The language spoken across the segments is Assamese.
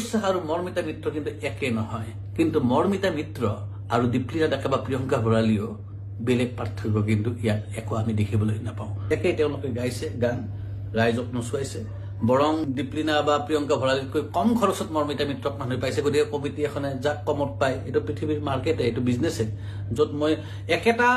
বিশ্বাস আৰু মৰ্মিতা মিত্ৰ কিন্তু একে নহয় কিন্তু মৰ্মিতা মিত্ৰ আৰু দীপলিনা ডেকা বা প্ৰিয়ংকা ভৰালীও বেলেগ পাৰ্থক্য কিন্তু ইয়াত একো আমি দেখিবলৈ নাপাওঁ একেই তেওঁলোকে গাইছে গান ৰাইজক নচুৱাইছে বৰং দীপলিনা বা প্ৰিয়ংকা ভৰালীতকৈ কম খৰচত মৰ্মিতা মিত্ৰক মানুহে পাইছে গতিকে কমিটি এখনে যাক কমত পায় এইটো পৃথিৱীৰ মাৰ্কেটে এইটো বিজনেছে য'ত মই একেটা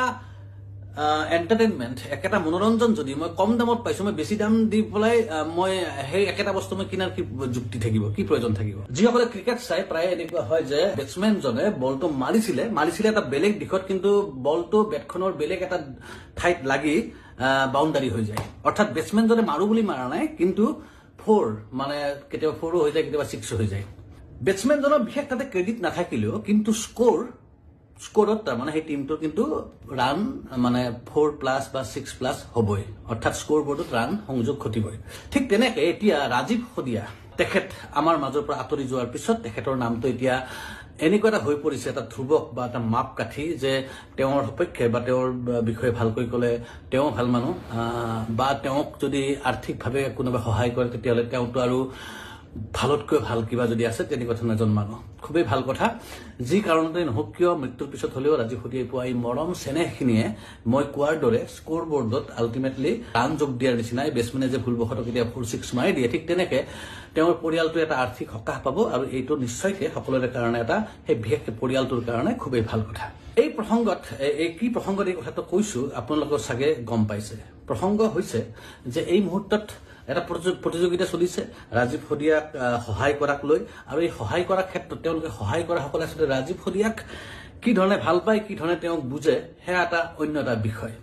এন্টাৰটেইনমেন্ট একেটা মনোৰঞ্জন যদি মই কম দামত পাইছো মই বেছি দাম দি পেলাই মই সেই একেটা বস্তু মই কিনাৰ কি যুক্তি থাকিব কি প্ৰয়োজন থাকিব যিসকলে ক্ৰিকেট চাই প্ৰায় এনেকুৱা হয় যে বেটছমেনজনে বলটো মাৰিছিলে এটা বেলেগ দিশত কিন্তু বলটো বেটখনৰ বেলেগ এটা ঠাইত লাগি বাউণ্ডাৰী হৈ যায় অৰ্থাৎ বেটছমেনজনে মাৰো বুলি মাৰা নাই কিন্তু 4 মানে কেতিয়াবা 4 হৈ যায় কেতিয়াবা 6 হৈ যায় বেটছমেনজনৰ বিশেষ তাতে ক্ৰেডিট নাথাকিলেও কিন্তু স্কোৰত তাৰমানে সেই টিমটোৰ কিন্তু ৰান মানে 4+ বা 6+ হ'বই অৰ্থাৎ স্কোৰ বৰ্ডত ৰান সংযোগ ঘটিবই ঠিক তেনেকে এতিয়া ৰাজীৱ সদিয়া তেখেত আমাৰ মাজৰ পৰা আঁতৰি যোৱাৰ পিছত তেখেতৰ নামটো এতিয়া এনেকুৱা এটা হৈ পৰিছে এটা ধ্ৰুৱক বা এটা মাপ কাঠি যে তেওঁৰ সপক্ষে বা তেওঁৰ বিষয়ে ভালকৈ ক'লে তেওঁ ভাল মানুহ বা তেওঁক যদি আৰ্থিকভাৱে কোনোবা সহায় কৰে তেতিয়াহ'লে তেওঁতো আৰু ভালতকৈ ভাল কিবা যদি আছে তেনেকুৱা ধৰণৰ এজন মানুহ খুবেই ভাল কথা যি কাৰণতে নহওক কিয় মৃত্যুৰ পিছত হলেও ৰাজীৱ সদিয়াই পোৱা এই মৰম চেনেহখিনিয়ে মই কোৱাৰ দৰে স্কোৰ বৰ্ডত আল্টিমেটলি ৰান যোগ দিয়াৰ নিচিনাই বেটছমেনে যে ভুলবশতঃ কেতিয়া 4-6 মাৰি দিয়ে ঠিক তেনেকে তেওঁৰ পৰিয়ালটো এটা আৰ্থিক সকাহ পাব আৰু এইটো নিশ্চয়কৈ সকলোৰে কাৰণে এটা সেই বিশেষকৈ পৰিয়ালটোৰ কাৰণে খুবেই ভাল কথা এই প্ৰসংগত এই প্ৰসংগত এই কথাটো কৈছো আপোনালোকৰ চাগে গম পাইছে প্ৰসংগ হৈছে যে এই মুহূৰ্তত এটা প্ৰতিযোগিতা চলিছে ৰাজীৱ সদিয়াক সহায় কৰাক লৈ আৰু এই সহায় কৰাৰ ক্ষেত্ৰত তেওঁলোকে সহায় কৰা সকলে আসলে ৰাজীৱ সদিয়াক কি ধৰণে ভাল পায় কি ধৰণে তেওঁক বুজে সেয়া এটা অন্য এটা বিষয়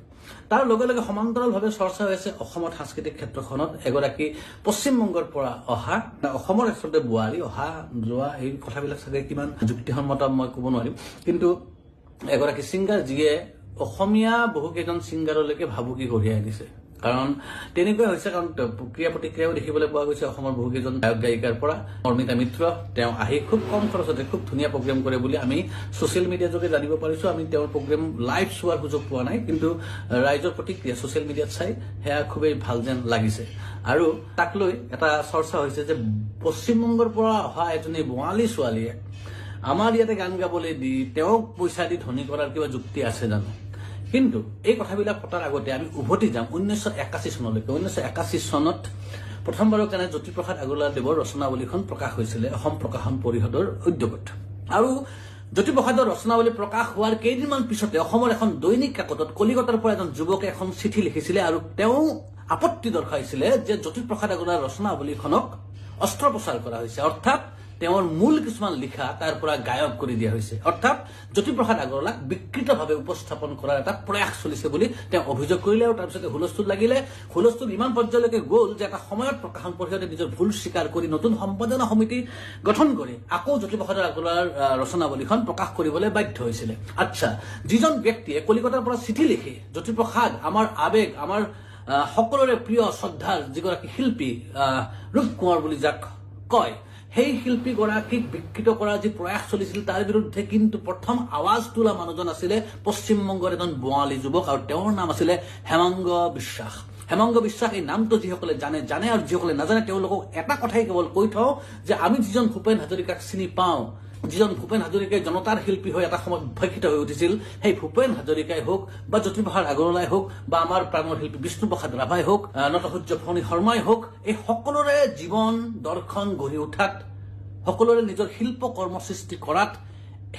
তাৰ লগে লগে সমান্তৰালভাৱে চৰ্চা হৈছে অসমত সাংস্কৃতিক ক্ষেত্ৰখনত এগৰাকী পশ্চিমবংগৰ পৰা অহা অসমৰ আচলতে বোৱাৰী অহা যোৱা এই কথাবিলাক চাগে কিমান যুক্তিসন্মত মই ক'ব নোৱাৰিম কিন্তু এগৰাকী ছিংগাৰ যিয়ে অসমীয়া বহুকেইজন ছিংগাৰলৈকে ভাবুকি কঢ়িয়াই আনিছে কাৰণ তেনেকুৱা হৈছে কাৰণ ক্ৰিয়া প্ৰতিক্ৰিয়াও দেখিবলৈ পোৱা গৈছে অসমৰ বহুকেইজন গায়ক গায়িকাৰ পৰা মৰ্মিতা মিত্ৰ তেওঁ আহি খুব কম খৰচতে খুব ধুনীয়া প্ৰগ্ৰেম কৰে বুলি আমি ছচিয়েল মিডিয়া যোগে জানিব পাৰিছো আমি তেওঁৰ প্ৰগ্ৰেম লাইভ চোৱাৰ সুযোগ পোৱা নাই কিন্তু ৰাইজৰ প্ৰতিক্ৰিয়া ছচিয়েল মিডিয়াত চাই সেয়া খুবেই ভাল যেন লাগিছে আৰু তাক লৈ এটা চৰ্চা হৈছে যে পশ্চিমবংগৰ পৰা অহা এজনী বঙালী ছোৱালীয়ে আমাৰ ইয়াতে গান গাবলৈ দি তেওঁক পইচা দি ধনী কৰাৰ কিবা যুক্তি আছে জানো কিন্তু এই কথাবিলাক পতাৰ আগতে আমি উভতি যাম 1981 চনলৈকে 1981 চনত প্ৰথমবাৰৰ কাৰণে জ্যোতিপ্ৰসাদ আগৰৱালাদেৱৰ ৰচনাৱলীখন প্ৰকাশ হৈছিলে অসম প্ৰকাশন পৰিষদৰ উদ্যোগত আৰু জ্যোতিপ্ৰসাদৰ ৰচনাৱলী প্ৰকাশ হোৱাৰ কেইদিনমান পিছতে অসমৰ এখন দৈনিক কাকতত কলিকতাৰ পৰা এজন যুৱকে এখন চিঠি লিখিছিলে আৰু তেওঁ আপত্তি দৰ্শাইছিলে যে জ্যোতিপ্ৰসাদ আগৰৱালাৰ ৰচনাৱলীখনক অস্ত্ৰপ্ৰচাৰ কৰা হৈছে অৰ্থাৎ তেওঁৰ মূল কিছুমান লিখা তাৰ পৰা গায়ব কৰি দিয়া হৈছে অৰ্থাৎ জ্যোতিপ্ৰসাদ আগৰৱালাক বিকৃতভাৱে উপস্থাপন কৰাৰ এটা প্ৰয়াস চলিছে বুলি তেওঁ অভিযোগ কৰিলে আৰু তাৰপিছতে হুলস্থুল লাগিলে হুলস্থুল ইমান পৰ্যায়লৈকে গ'ল যে এটা সময়ত প্ৰকাশন পৰিষদে নিজৰ ভুল স্বীকাৰ কৰি নতুন সম্পাদনা সমিতি গঠন কৰি আকৌ জ্যোতিপ্ৰসাদ আগৰৱালাৰ ৰচনাৱলীখন প্ৰকাশ কৰিবলৈ বাধ্য হৈছিলে আচ্ছা যিজন ব্যক্তিয়ে কলিকতাৰ পৰা চিঠি লিখি জ্যোতিপ্ৰসাদ আমাৰ আবেগ আমাৰ সকলোৰে প্ৰিয় শ্ৰদ্ধাৰ যিগৰাকী শিল্পী ৰূপ কোঁৱৰ বুলি যাক কয় সেই শিল্পী গৰাকীক বিকৃত কৰাৰ যি প্ৰয়াস চলিছিল তাৰ বিৰুদ্ধে কিন্তু প্ৰথম আৱাজ তোলা মানুহজন আছিলে পশ্চিমবংগৰ এজন বঙালী যুৱক আৰু তেওঁৰ নাম আছিলে হেমাংগ বিশ্বাস হেমাংগ বিশ্বাস এই নামটো যিসকলে জানে আৰু যিসকলে নাজানে তেওঁলোকক এটা কথাই কেৱল কৈ থওঁ যে আমি যিজন ভূপেন হাজৰিকাক চিনি পাওঁ যিজন ভূপেন হাজৰিকাই জনতাৰ শিল্পী হৈ এটা সময়ত উদ্ভাসিত হৈ উঠিছিল সেই ভূপেন হাজৰিকাই হওক বা জ্যোতিপ্ৰসাদ আগৰৱালাই হওক বা আমাৰ প্ৰাণৰ শিল্পী বিষ্ণুপ্ৰসাদ ৰাভাই হওক নটসূৰ্য ফণী শৰ্মাই হওক এই সকলোৰে জীৱন দৰ্শন গঢ়ি উঠাত সকলোৰে নিজৰ শিল্প কৰ্ম সৃষ্টি কৰাত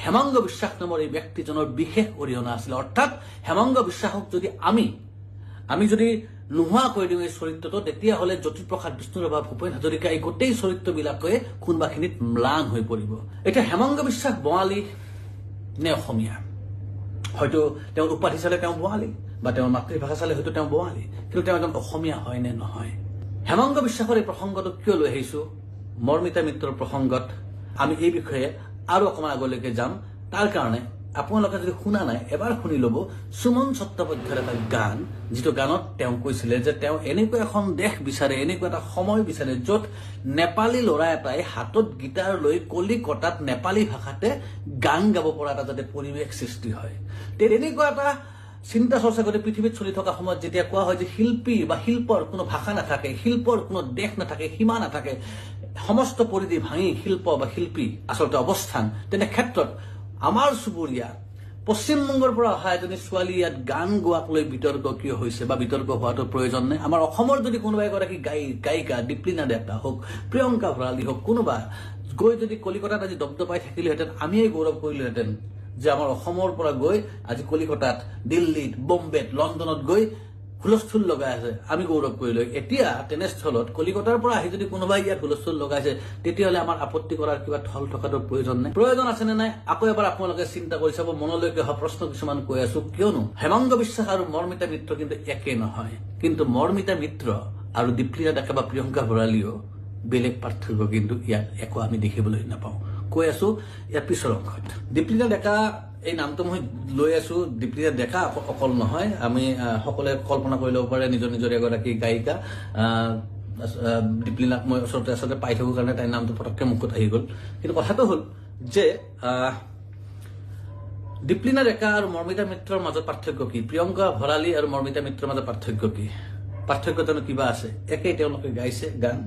হেমাংগ বিশ্বাস নামৰ এই ব্যক্তিজনৰ বিশেষ অৰিহণা আছিল অৰ্থাৎ হেমাংগ বিশ্বাসক যদি আমি যদি নোহোৱা কৰি দিওঁ এই চৰিত্ৰটো তেতিয়াহ'লে জ্যোতিপ্ৰসাদ বিষ্ণুৰাভা ভূপেন হাজৰিকা এই গোটেই চৰিত্ৰবিলাকে কোনোবাখিনিত ম্লান হৈ পৰিব এতিয়া হেমাংগ বিশ্বাস বঙালী নে অসমীয়া হয়তো তেওঁৰ উপাধি চালে তেওঁ বঙালী বা তেওঁৰ মাতৃভাষা চালে হয়তো তেওঁ বঙালী কিন্তু তেওঁ এজন অসমীয়া হয় নে নহয় হেমাংগ বিশ্বাসৰ এই প্ৰসংগটো কিয় লৈ আহিছো মৰ্মিতা মিত্ৰৰ প্ৰসংগত আমি এই বিষয়ে আৰু অকমান আগলৈকে যাম তাৰ কাৰণে আপোনালোকে যদি শুনা নাই এবাৰ শুনি ল'ব সুমন চট্টোপাধ্যায়ৰ এটা গান যিটো গানত তেওঁ কৈছিলে যে তেওঁ এনেকুৱা এখন দেশ বিচাৰে এনেকুৱা এটা সময় বিচাৰে য'ত নেপালী ল'ৰা এটাই হাতত গীটাৰ লৈ কলিকতাত নেপালী ভাষাতে গান গাব পৰা এটা যাতে পৰিৱেশ সৃষ্টি হয় তেনেকুৱা এটা চিন্তা চৰ্চা কৰি পৃথিৱীত চলি থকা সময়ত যেতিয়া কোৱা হয় যে শিল্পী বা শিল্পৰ কোনো ভাষা নাথাকে শিল্পৰ কোনো দেশ নাথাকে সীমা নাথাকে সমস্ত পৰিধি ভাঙি শিল্প বা শিল্পী আচলতে অৱস্থান, তেনে ক্ষেত্ৰত আমাৰ চুবুৰীয়া পশ্চিমবংগৰ পৰা অহা এজনী ছোৱালী ইয়াত গান গোৱাক লৈ বিতৰ্ক কিয় হৈছে বা বিতৰ্ক হোৱাটো প্ৰয়োজন নাই। আমাৰ অসমৰ যদি কোনোবা এগৰাকী গায়িকা দীপলিনা ডেকা হওক, প্ৰিয়ংকা ভৰালী হওক, কোনোবা গৈ যদি কলিকতাত আজি দপদপাই থাকিলেহেঁতেন, আমিয়ে গৌৰৱ কৰিলোহেঁতেন যে আমাৰ অসমৰ পৰা গৈ আজি কলিকতাত, দিল্লীত, বম্বেত, লণ্ডনত গৈ হুলস্থুল লগাই আছে, আমি গৌৰৱ কৰিলো। এতিয়া তেনেস্থলত কলিকতাৰ পৰা আহি যদি কোনোবাই ইয়াত হুলস্থুল লগাইছে, তেতিয়াহ'লে আমাৰ আপত্তি কৰাৰ কিবা থল থকাটোৰ প্ৰয়োজন নাই। প্ৰয়োজন আছে নে নাই আকৌ এবাৰ আপোনালোকে চিন্তা কৰি চাব। মনলৈকে অহা প্ৰশ্ন কিছুমান কৈ আছো, কিয়নো হেমন্ত বিশ্বাস আৰু মৰ্মিতা মিত্ৰ কিন্তু একে নহয়। কিন্তু মৰ্মিতা মিত্ৰ আৰু দীপলিনা ডেকা বা প্ৰিয়ংকা ভৰালীও বেলেগ পাৰ্থক্য কিন্তু ইয়াত একো আমি দেখিবলৈ নাপাওঁ। কৈ আছো ইয়াৰ পিছৰ অংশত। দীপলিনা ডেকা এই নামটো মই লৈ আছো, দীপলিনা ডেকা অকল নহয়, আমি সকলোৱে কল্পনা কৰি ল'ব পাৰে নিজৰ নিজৰ এগৰাকী গায়িকা। দীপলিনাক মই আচলতে পাই থাকো কাৰণে তাইৰ নামটো পটককে মুখত আহি গ'ল। কিন্তু কথাটো হ'ল যে দীপলিনা ডেকা আৰু মৰ্মিতা মিত্ৰৰ মাজত পাৰ্থক্য কি, প্ৰিয়ংকা ভৰালী আৰু মৰ্মিতা মিত্ৰৰ মাজত পাৰ্থক্য কি? পাৰ্থক্য জানো কিবা আছে? একেই, তেওঁলোকে গাইছে গান,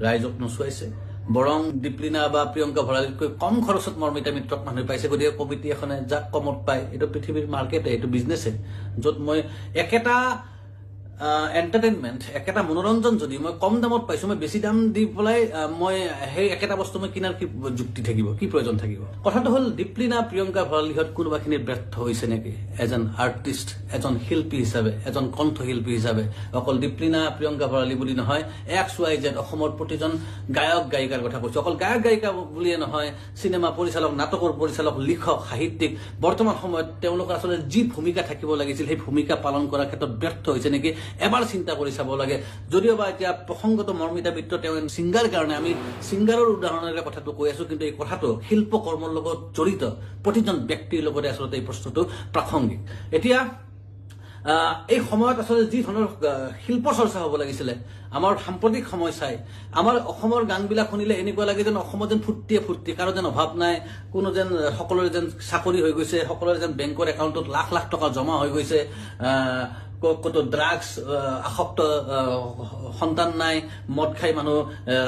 ৰাইজক নচুৱাইছে। বৰং দীপলিনা বা প্ৰিয়ংকা ভৰালীতকৈ কম খৰচত মৰ্মিতা মিত্ৰক মানুহ পাইছে। গতিকে কমিটি এখনে যাক কমত পায়, এইটো পৃথিৱীৰ মাৰ্কেটে, এইটো বিজনেছে, য'ত মই একেটা এণ্টাৰটেইনমেণ্ট, একেটা মনোৰঞ্জন যদি মই কম দামত পাইছো, মই বেছি দাম দি পেলাই মই সেই একেটা বস্তু মই কিনাৰ কি যুক্তি থাকিব, কি প্ৰয়োজন থাকিব? কথাটো হ'ল দীপলিনা প্ৰিয়ংকা ভৰালীহঁত কোনোবাখিনিত ব্যৰ্থ হৈছে নেকি এজন আৰ্টিষ্ট, এজন শিল্পী হিচাপে, এজন কণ্ঠশিল্পী হিচাপে? অকল দীপলিনা প্ৰিয়ংকা ভৰালী বুলি নহয়, XYZ অসমৰ প্ৰতিজন গায়ক গায়িকাৰ কথা কৈছো। অকল গায়ক গায়িকা বুলিয়ে নহয়, চিনেমা পৰিচালক, নাটকৰ পৰিচালক, লিখক, সাহিত্যিক, বৰ্তমান সময়ত তেওঁলোকৰ আচলতে যি ভূমিকা থাকিব লাগিছিল সেই ভূমিকা পালন কৰাৰ ক্ষেত্ৰত ব্যৰ্থ হৈছে নেকি এবাৰ চিন্তা কৰি চাব লাগে। যদিও বা এতিয়া প্ৰসংগত মৰ্মিতা মিত্ৰ, তেওঁ ছিংগাৰ কাৰণে আমি ছিংগাৰৰ উদাহৰণেৰে কথাটো কৈ আছো, কিন্তু এই কথাটো শিল্প কৰ্মৰ লগত জড়িত প্ৰতিজন ব্যক্তিৰ লগতে আচলতে এই প্ৰশ্নটো প্ৰাসংগিক। এতিয়া এই সময়ত আচলতে যি ধৰণৰ শিল্প চৰ্চা হ'ব লাগিছিলে, আমাৰ সাম্প্ৰতিক সময় চাই আমাৰ অসমৰ গানবিলাক শুনিলে এনেকুৱা লাগে যেন অসমত যেন ফূৰ্তি, কাৰো যেন অভাৱ নাই, কোনো যেন সকলোৰে যেন চাকৰি হৈ গৈছে, সকলোৰে যেন বেংকৰ একাউণ্টত লাখ লাখ টকা জমা হৈ গৈছে, কতো ড্ৰাগছ আসক্ত সন্তান নাই, মদ খাই মানুহ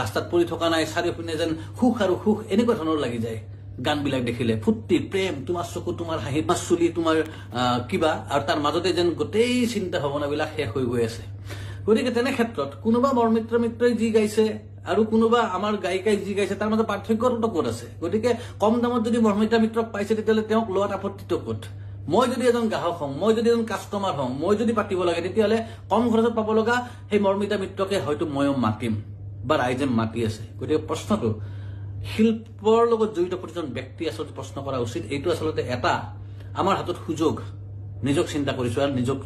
ৰাস্তাত পৰি থকা নাই, চাৰিওপিনে যেন সুখ আৰু সুখ, এনেকুৱা ধৰণৰ লাগি যায় গানবিলাক দেখিলে। ফূৰ্তি, প্ৰেম, তোমাৰ চকু, তোমাৰ হাঁহি, তোমাৰ চুলি, তোমাৰ কিবা, আৰু তাৰ মাজতে যেন গোটেই চিন্তা ভাৱনাবিলাক শেষ হৈ গৈ আছে। গতিকে তেনে ক্ষেত্ৰত কোনোবা মৰ্মিতা মিত্ৰই যি গাইছে আৰু কোনোবা আমাৰ গায়িকাই যি গাইছে, তাৰ মাজত পাৰ্থক্যটো ক'ত আছে? গতিকে কম দামত যদি মৰ্মিতা মিত্ৰক পাইছে, তেতিয়াহ'লে তেওঁক লোৱাত আপত্তিটো ক'ত? মই যদি এজন গ্ৰাহক হওঁ, মই যদি এজন কাষ্টমাৰ হওঁ, মই যদি পাতিব লাগে, তেতিয়াহ'লে কম খৰচত পাব লগা সেই মৰ্মিতা মিত্ৰকে হয়তো ময়ো মাতিম বা ৰাইজে মাতি আছে। গতিকে প্ৰশ্নটো শিল্পৰ লগত জড়িত প্ৰতিজন ব্যক্তি আচলতে প্ৰশ্ন কৰা উচিত। এইটো আচলতে এটা আমাৰ হাতত সুযোগ, নিজক চিন্তা কৰিছো আৰু নিজক